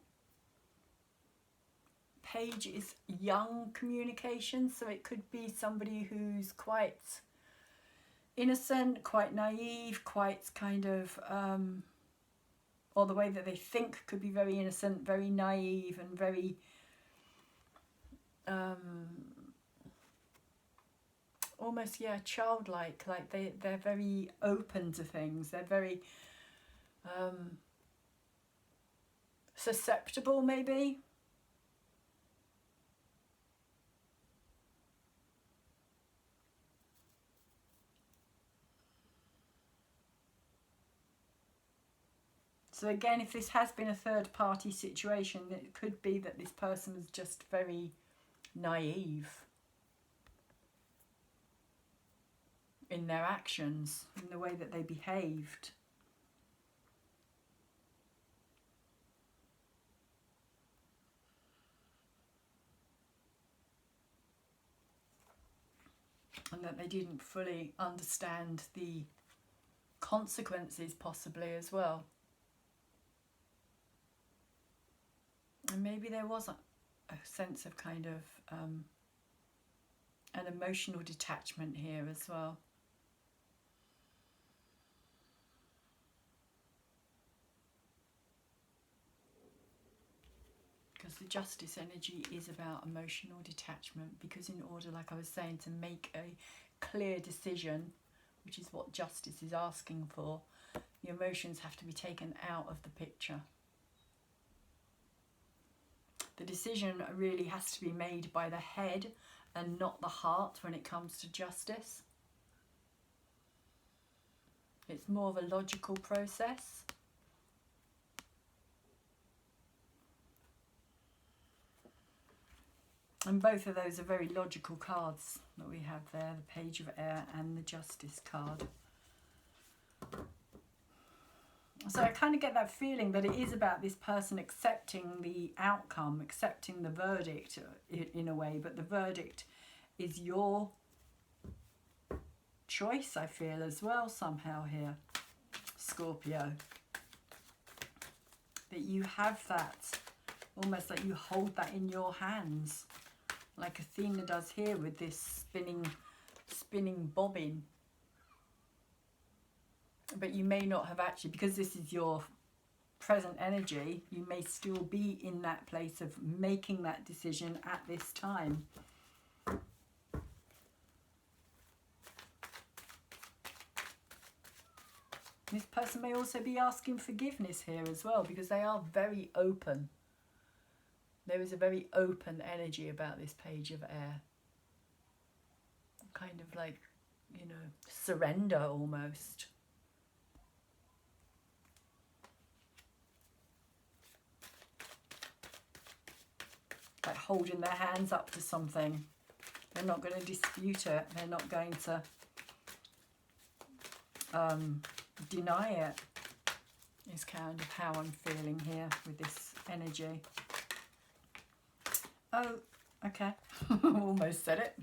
Page is young communication, so it could be somebody who's quite innocent, quite naive, quite kind of, or the way that they think could be very innocent, very naive and very almost, yeah, childlike. Like they're very open to things. They're very susceptible, maybe. So again, if this has been a third party situation, it could be that this person was just very naive. in their actions, in the way that they behaved. And that they didn't fully understand the consequences possibly as well. And maybe there was a sense of kind of an emotional detachment here as well. Because the justice energy is about emotional detachment, because in order, like I was saying, to make a clear decision, which is what justice is asking for, the emotions have to be taken out of the picture. The decision really has to be made by the head and not the heart when it comes to justice. It's more of a logical process. And both of those are very logical cards that we have there, the Page of Air and the Justice card. So I kind of get that feeling that it is about this person accepting the outcome, accepting the verdict in a way, but the verdict is your choice, I feel, as well, somehow here, Scorpio. That you have that, almost like you hold that in your hands, like Athena does here with this spinning bobbin. But you may not have actually, because this is your present energy, you may still be in that place of making that decision at this time. This person may also be asking forgiveness here as well, because they are very open. There is a very open energy about this Page of Air. Kind of like, you know, surrender almost. Like holding their hands up to something. They're not going to dispute it. They're not going to deny it. Is kind of how I'm feeling here with this energy. Oh, okay. Almost said it.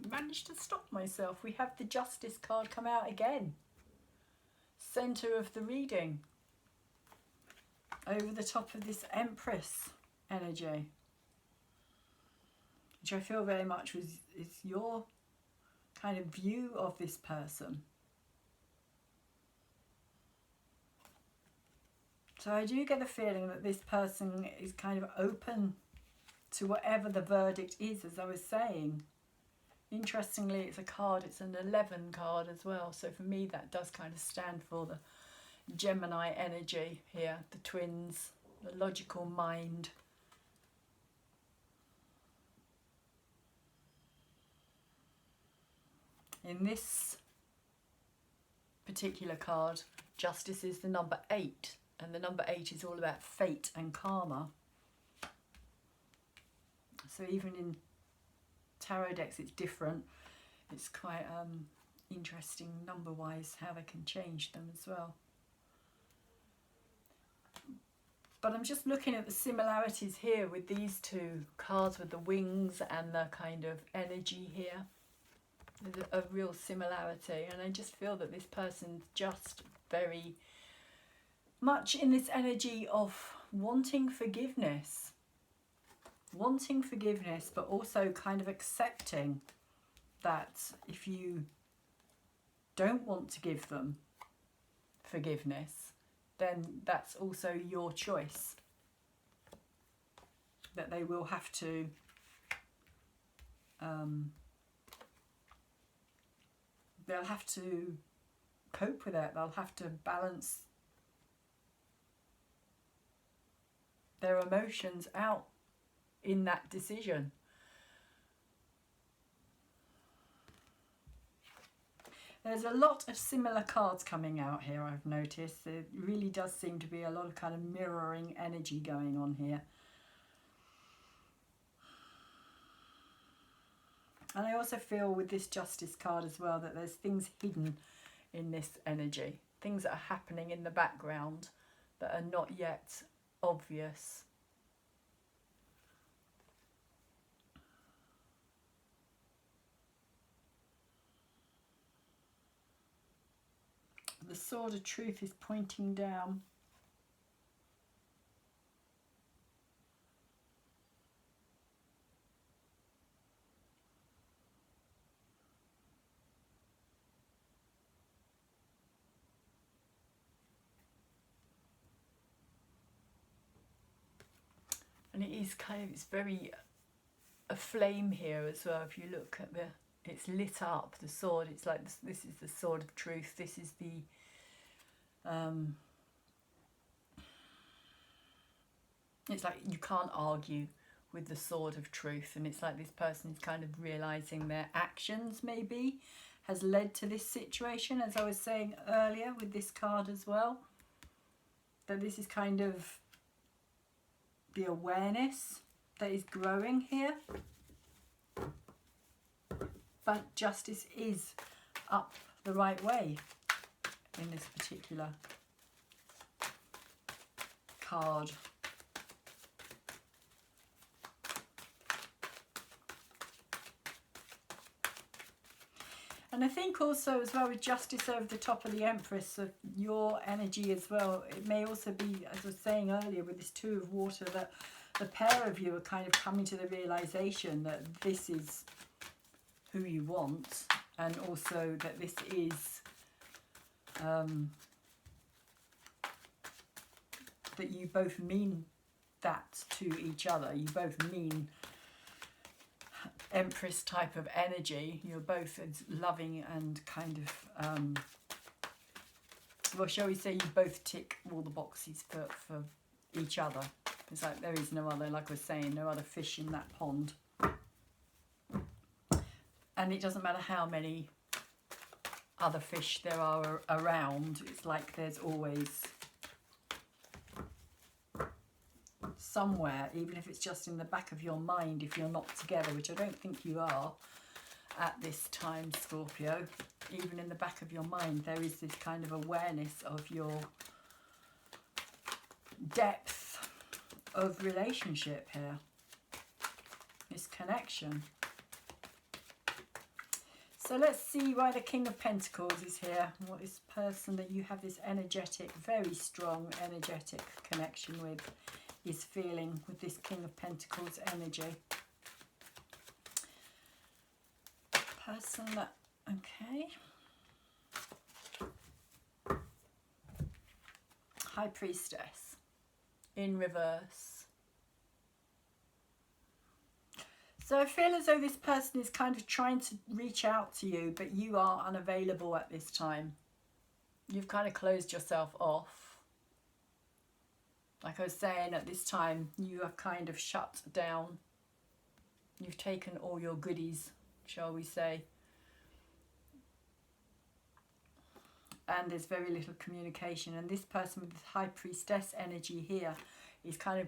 Managed to stop myself. We have the Justice card come out again. Centre of the reading. Over the top of this Empress energy, which I feel very much is your kind of view of this person. So I do get the feeling that this person is kind of open to whatever the verdict is, as I was saying. Interestingly, it's a card, it's an 11 card as well. So for me, that does kind of stand for the Gemini energy here, the twins, the logical mind. In this particular card, Justice is the number 8, and the number 8 is all about fate and karma. So even in tarot decks it's different. It's quite interesting number-wise how they can change them as well. But I'm just looking at the similarities here with these two cards, with the wings and the kind of energy here. There's a real similarity, and I just feel that this person's just very much in this energy of wanting forgiveness, but also kind of accepting that if you don't want to give them forgiveness, then that's also your choice, that they will have to they'll have to cope with it. They'll have to balance their emotions out in that decision. There's a lot of similar cards coming out here, I've noticed. There really does seem to be a lot of kind of mirroring energy going on here. And I also feel with this Justice card as well that there's things hidden in this energy. Things that are happening in the background that are not yet obvious. The Sword of Truth is pointing down. And it is kind of, it's very a flame here as well. If you look at it's lit up, the sword. It's like this is the Sword of Truth. This is the it's like you can't argue with the Sword of Truth, and it's like this person is kind of realizing their actions maybe has led to this situation, as I was saying earlier with this card as well, that this is kind of the awareness that is growing here. But justice is up the right way in this particular card. And I think also as well with justice over the top of the Empress, of your energy as well, it may also be, as I was saying earlier with this Two of Water, that the pair of you are kind of coming to the realization that this is who you want, and also that this is that you both mean that to each other. You both mean Empress type of energy. You're both as loving and kind of well, shall we say you both tick all the boxes for each other. It's like there is no other, like I was saying, no other fish in that pond. And it doesn't matter how many other fish there are around, it's like there's always somewhere, even if it's just in the back of your mind, if you're not together, which I don't think you are at this time, Scorpio, even in the back of your mind there is this kind of awareness of your depth of relationship here, this connection. So let's see why the King of Pentacles is here, and what this person that you have this energetic, very strong energetic connection with is feeling with this King of Pentacles energy. Person that, okay. High Priestess in reverse. So I feel as though this person is kind of trying to reach out to you, but you are unavailable at this time. You've kind of closed yourself off. Like I was saying, at this time, you are kind of shut down. You've taken all your goodies, shall we say. And there's very little communication. And this person with this High Priestess energy here is kind of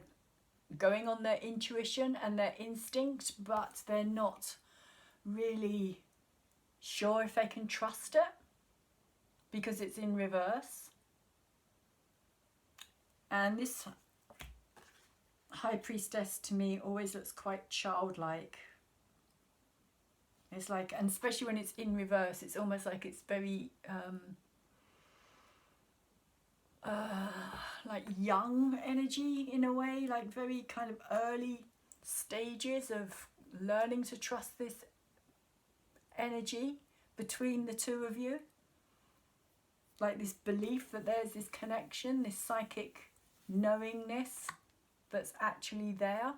going on their intuition and their instinct, but they're not really sure if they can trust it because it's in reverse. And this High Priestess to me always looks quite childlike. It's like, and especially when it's in reverse, it's almost like it's very like young energy in a way, like very kind of early stages of learning to trust this energy between the two of you. Like this belief that there's this connection, this psychic knowingness that's actually there.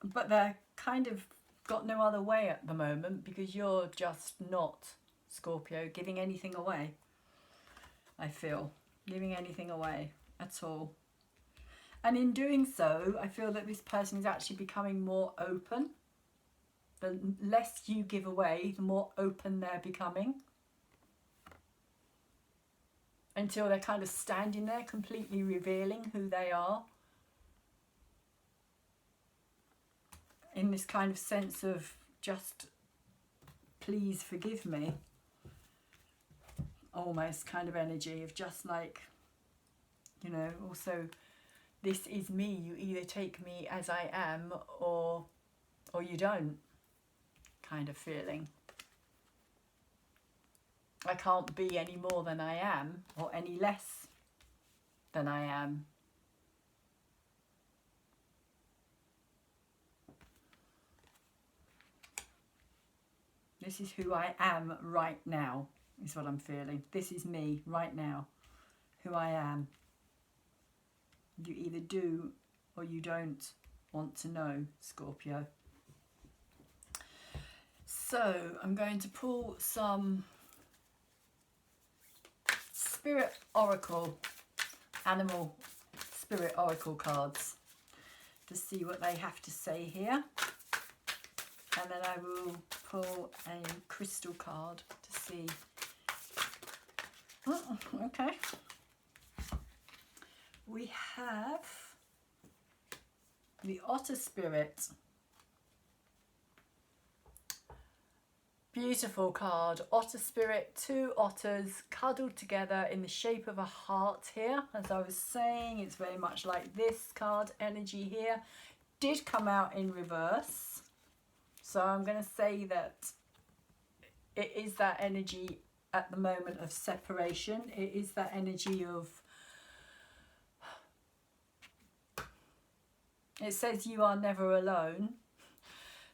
But they're kind of got no other way at the moment because you're just not, Scorpio, giving anything away. I feel giving anything away at all. And in doing so, I feel that this person is actually becoming more open. The less you give away, the more open they're becoming. until they're kind of standing there completely revealing who they are, in this kind of sense of just please forgive me, almost kind of energy of just like, you know, also this is me, you either take me as I am or you don't, kind of feeling. I can't be any more than I am or any less than I am. This is who I am right now, is what I'm feeling. This is me right now, who I am. You either do or you don't want to know, Scorpio. So I'm going to pull some Spirit Oracle, Animal Spirit Oracle cards to see what they have to say here. And then I will pull a crystal card to see. Oh, okay. We have the Otter Spirit. Beautiful card. Otter Spirit, 2 otters cuddled together in the shape of a heart here. As I was saying, it's very much like this card energy here. Did come out in reverse. So I'm going to say that it is that energy at the moment of separation. It is that energy of, it says you are never alone.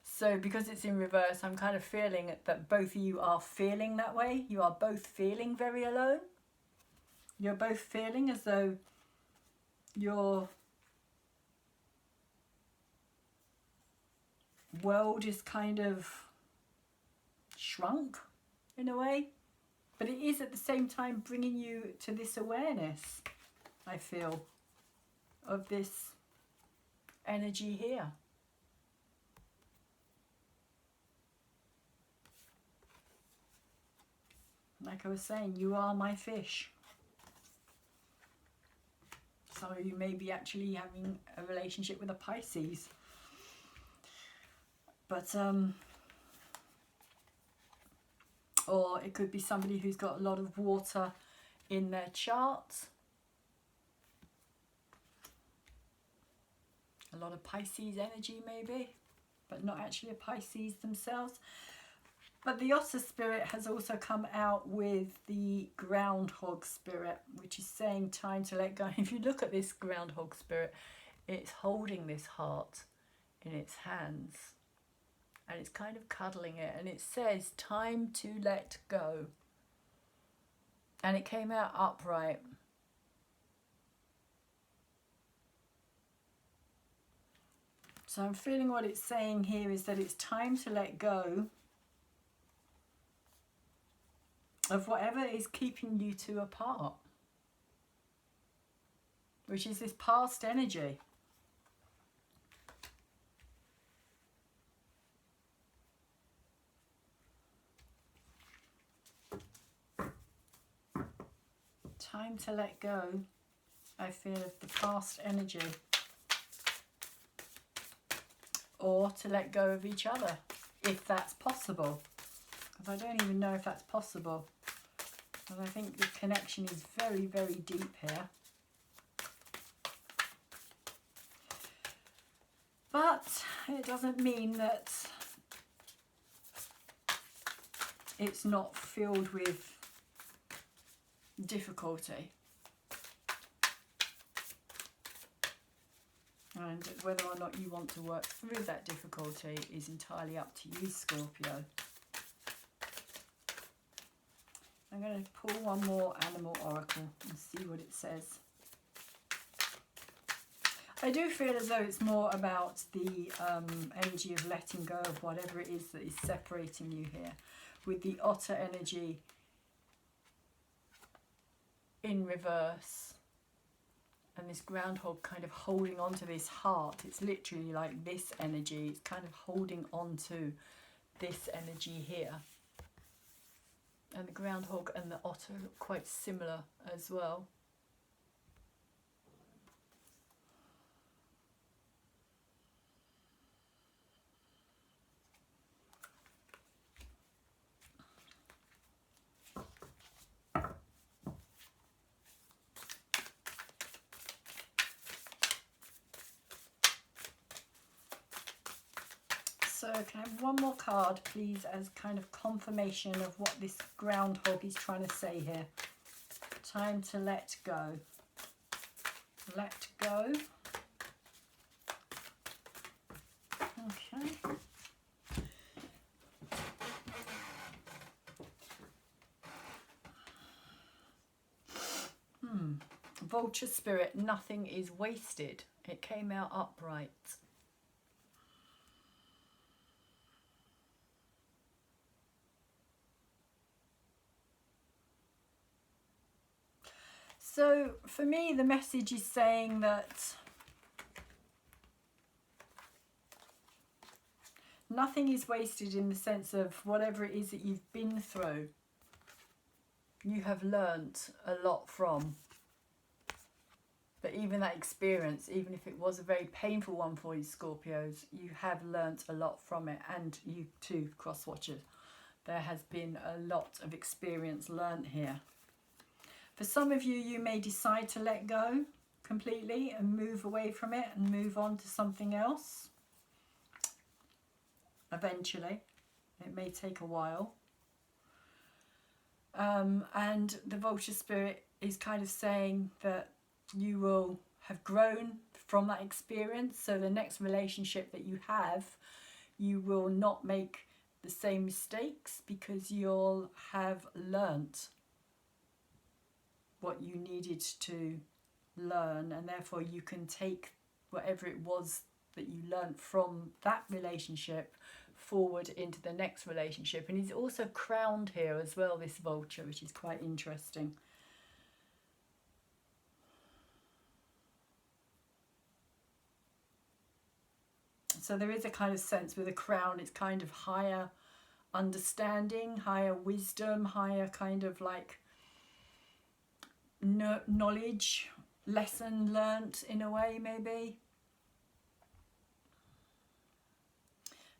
So because it's in reverse, I'm kind of feeling that both of you are feeling that way. You are both feeling very alone. You're both feeling as though your world is kind of shrunk in a way. But it is at the same time bringing you to this awareness, I feel, of this energy here. Like I was saying, you are my fish. Some of you may be actually having a relationship with a Pisces. But, or it could be somebody who's got a lot of water in their chart. A lot of Pisces energy maybe, but not actually a Pisces themselves. But the Otter Spirit has also come out with the Groundhog Spirit, which is saying time to let go. If you look at this Groundhog Spirit, it's holding this heart in its hands. And it's kind of cuddling it. And it says time to let go. And it came out upright. So I'm feeling what it's saying here is that it's time to let go of whatever is keeping you two apart, which is this past energy. Time to let go, I feel, of the past energy, or to let go of each other, if that's possible. Because I don't even know if that's possible. And I think the connection is very, very deep here. But it doesn't mean that it's not filled with difficulty. And whether or not you want to work through that difficulty is entirely up to you, Scorpio. I'm going to pull one more animal oracle and see what it says. I do feel as though it's more about the energy of letting go of whatever it is that is separating you here. With the otter energy in reverse. And this groundhog kind of holding on to this heart. It's literally like this energy. It's kind of holding on to this energy here. And the groundhog and the otter look quite similar as well. So can I have one more card, please, as kind of confirmation of what this groundhog is trying to say here? Time to let go. Let go. Okay. Vulture spirit, nothing is wasted. It came out upright. So for me, the message is saying that nothing is wasted in the sense of whatever it is that you've been through, you have learnt a lot from. But even that experience, even if it was a very painful one for you Scorpios, you have learnt a lot from it. And you too, cross watchers. There has been a lot of experience learnt here. For some of you, you may decide to let go completely and move away from it and move on to something else. Eventually. It may take a while. And the vulture spirit is kind of saying that you will have grown from that experience. So the next relationship that you have, you will not make the same mistakes because you'll have learnt what you needed to learn, and therefore you can take whatever it was that you learnt from that relationship forward into the next relationship. And he's also crowned here as well, this vulture, which is quite interesting. So there is a kind of sense with a crown, it's kind of higher understanding, higher wisdom, higher kind of like knowledge, lesson learnt in a way maybe.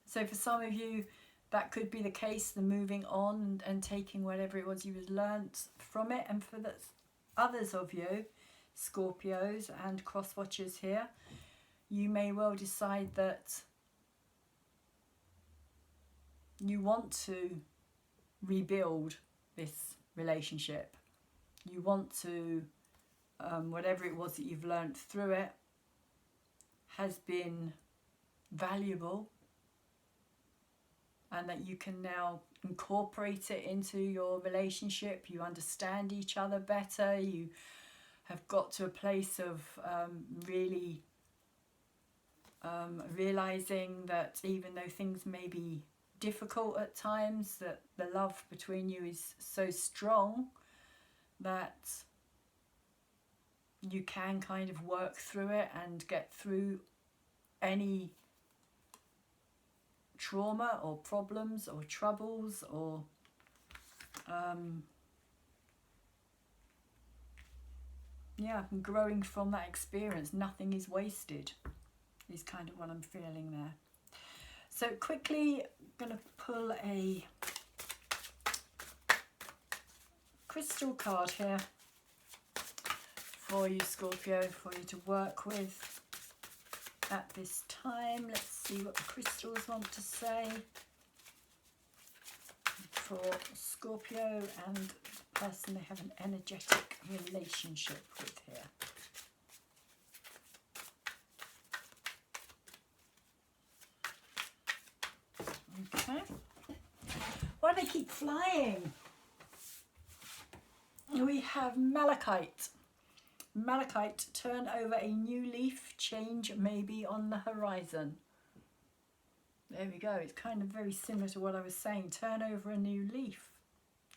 So for some of you that could be the case, the moving on and taking whatever it was you had learnt from it. And for the others of you, Scorpios and cross watchers here, you may well decide that you want to rebuild this relationship. You want to, whatever it was that you've learnt through it has been valuable, and that you can now incorporate it into your relationship. You understand each other better. You have got to a place of really realising that even though things may be difficult at times, that the love between you is so strong that you can kind of work through it and get through any trauma or problems or troubles or yeah, growing from that experience. Nothing is wasted is kind of what I'm feeling there. So quickly I'm going to pull a crystal card here for you Scorpio, for you to work with at this time. Let's see what the crystals want to say for Scorpio and the person they have an energetic relationship with here. Okay. Why do they keep flying? We have Malachite. Malachite, turn over a new leaf, change may be on the horizon. There we go, it's kind of very similar to what I was saying. Turn over a new leaf,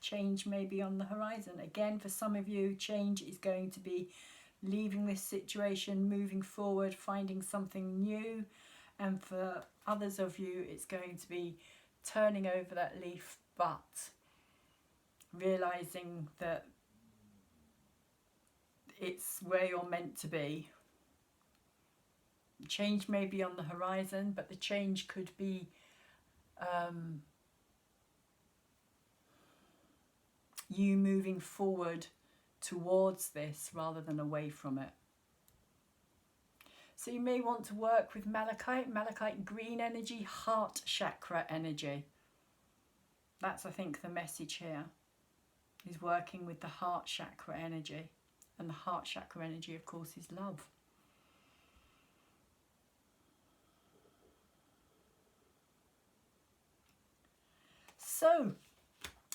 change may be on the horizon. Again, for some of you, change is going to be leaving this situation, moving forward, finding something new. And for others of you, it's going to be turning over that leaf, but realizing that it's where you're meant to be. Change may be on the horizon, but the change could be you moving forward towards this rather than away from it. So you may want to work with malachite green energy, heart chakra energy. That's, I think, the message here, is working with the heart chakra energy. And the heart chakra energy, of course, is love. So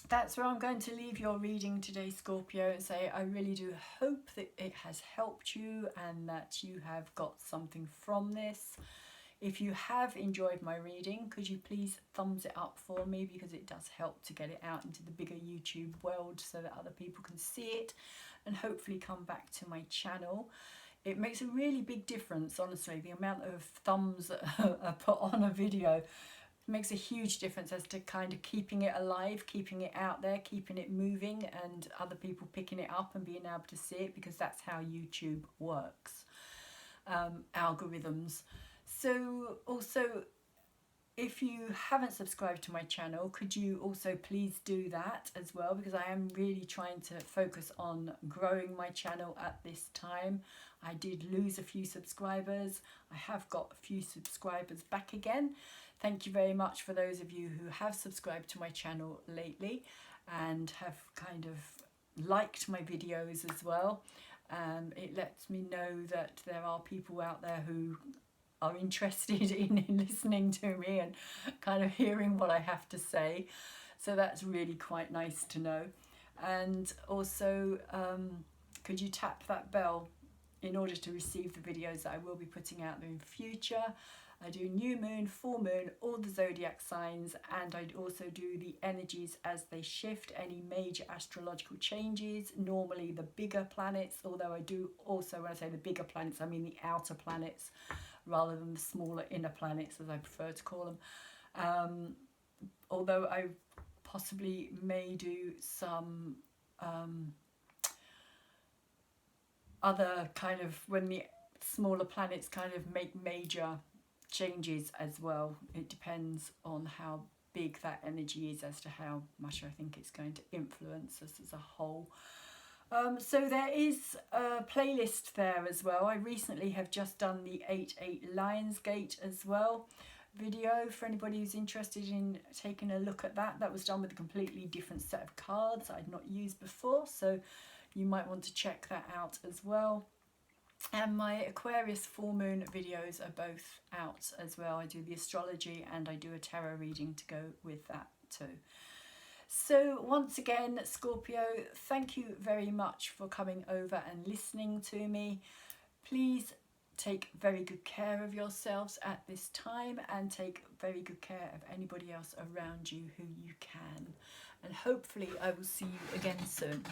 that's where I'm going to leave your reading today, Scorpio, and say I really do hope that it has helped you and that you have got something from this. If you have enjoyed my reading, could you please thumbs it up for me, because it does help to get it out into the bigger YouTube world so that other people can see it and hopefully come back to my channel. It makes a really big difference, honestly. The amount of thumbs that are put on a video makes a huge difference as to kind of keeping it alive, keeping it out there, keeping it moving, and other people picking it up and being able to see it, because that's how YouTube works, algorithms. So also, if you haven't subscribed to my channel, could you also please do that as well, because I am really trying to focus on growing my channel at this time. I did lose a few subscribers. I have got a few subscribers back again. Thank you very much for those of you who have subscribed to my channel lately and have kind of liked my videos as well. It lets me know that there are people out there who are interested in listening to me and kind of hearing what I have to say. So that's really quite nice to know. And also, could you tap that bell in order to receive the videos that I will be putting out in the future. I do new moon, full moon, all the zodiac signs, and I also do the energies as they shift, any major astrological changes, normally the bigger planets, although I do also, when I say the bigger planets, I mean the outer planets rather than the smaller inner planets, as I prefer to call them. Although I possibly may do some other kind of, when the smaller planets kind of make major changes as well. It depends on how big that energy is as to how much I think it's going to influence us as a whole. So there is a playlist there as well. I recently have just done the 8/8 Lionsgate as well video for anybody who's interested in taking a look at that. That was done with a completely different set of cards I'd not used before, so you might want to check that out as well. And my Aquarius full moon videos are both out as well. I do the astrology and I do a tarot reading to go with that too. So once again, Scorpio, thank you very much for coming over and listening to me. Please take very good care of yourselves at this time, and take very good care of anybody else around you who you can. And hopefully I will see you again soon.